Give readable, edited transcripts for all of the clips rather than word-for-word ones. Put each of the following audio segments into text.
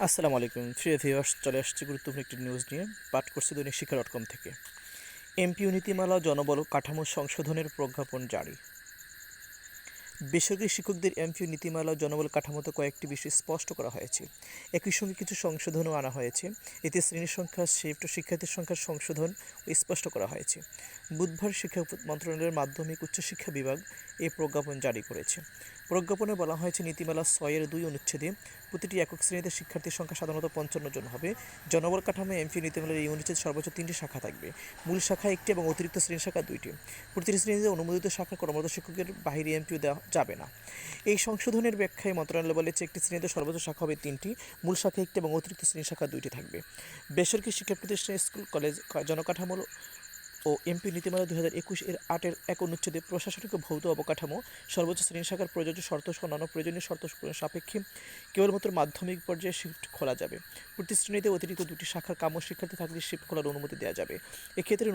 আসসালামু আলাইকুম প্রিয় ভিউয়ার্স, চলে আসছে গুরুত্বপূর্ণ একটি নিউজ নিয়ে। পাঠ করছি দৈনিক শিক্ষা.com থেকে। এমপিও নীতিমালা জনবল কাঠামো সংশোধনের প্রজ্ঞাপন জারি। বেসরকারি শিক্ষকদের এমপিও নীতিমালা ও জনবল কাঠামোতে কয়েকটি বিষয় স্পষ্ট করা হয়েছে। একই সঙ্গে কিছু সংশোধনও আনা হয়েছে। এতে শ্রেণীর সংখ্যা, শিফট ও শিক্ষার্থীর সংখ্যার সংশোধন ও স্পষ্ট করা হয়েছে। বুধবার শিক্ষা মন্ত্রণালয়ের মাধ্যমিক উচ্চশিক্ষা বিভাগ এই প্রজ্ঞাপন জারি করেছে। প্রজ্ঞাপনে বলা হয়েছে, নীতিমালা ৬-২ অনুচ্ছেদে প্রতিটি একক শ্রেণীতে শিক্ষার্থীর সংখ্যা সাধারণত ৫৫ জন হবে। জনবল কাঠামো এমপিও নীতিমালার এই অনুচ্ছেদে সর্বোচ্চ ৩টি শাখা থাকবে। মূল শাখা ১টি এবং অতিরিক্ত শ্রেণী শাখা ২টি। প্রতিটি শ্রেণীতে অনুমোদিত শাখার কর্মরত শিক্ষকের বাইরে এমপিও দেওয়া যাবে না। এই সংশোধনের ব্যাখ্যায় মন্ত্রণালয় বলেছে, একটি শ্রেণীতে সর্বোচ্চ শাখা হবে ৩টি, মূল শাখা ১টি এবং অতিরিক্ত শ্রেণী শাখা ২টি থাকবে। বেসরকারি শিক্ষা প্রতিষ্ঠান, স্কুল, কলেজ, জনকাঠামো ও এমপি নীতিমালা ২০২১ এর ৮-এর ১ অনুচ্ছেদে প্রশাসনিক ও ভৌত অবকাঠামো, সর্বোচ্চ শ্রেণী শাখার প্রযোজ্য শর্ত সহ অন্যান্য প্রয়োজনীয় শর্ত সাপেক্ষে কেবলমাত্র মাধ্যমিক পর্যায়ে শিফট খোলা যাবে। প্রতি শ্রেণীতে অতিরিক্ত ২টি শাখার কাম্য শিক্ষার্থী থাকলে শিফট খোলার অনুমতি দেওয়া যাবে। এক্ষেত্রে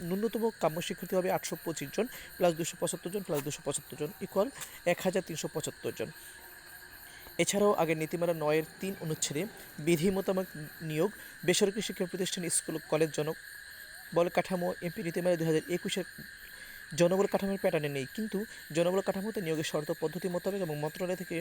ন্যূনতম কাম্য শিক্ষার্থী হবে ৮২৫ জন প্লাস ২৭৫ জন প্লাস ২৭৫ জন ইকুয়াল ১৩৭৫ জন। এছাড়াও আগের নীতিমালা ৯-এর ৩ অনুচ্ছেদে বিধি মোতাবেক নিয়োগ, বেসরকারি শিক্ষা প্রতিষ্ঠান, স্কুল, কলেজ, জনবল কাঠামো এমপি নীতিমালা ২০২১-এর জনবল কাঠামোর প্যাটার্নে নেই, কিন্তু জনবল কাঠামোতে নিয়োগের শর্ত পদ্ধতি মোতাবেক এবং মন্ত্রণালয় থেকে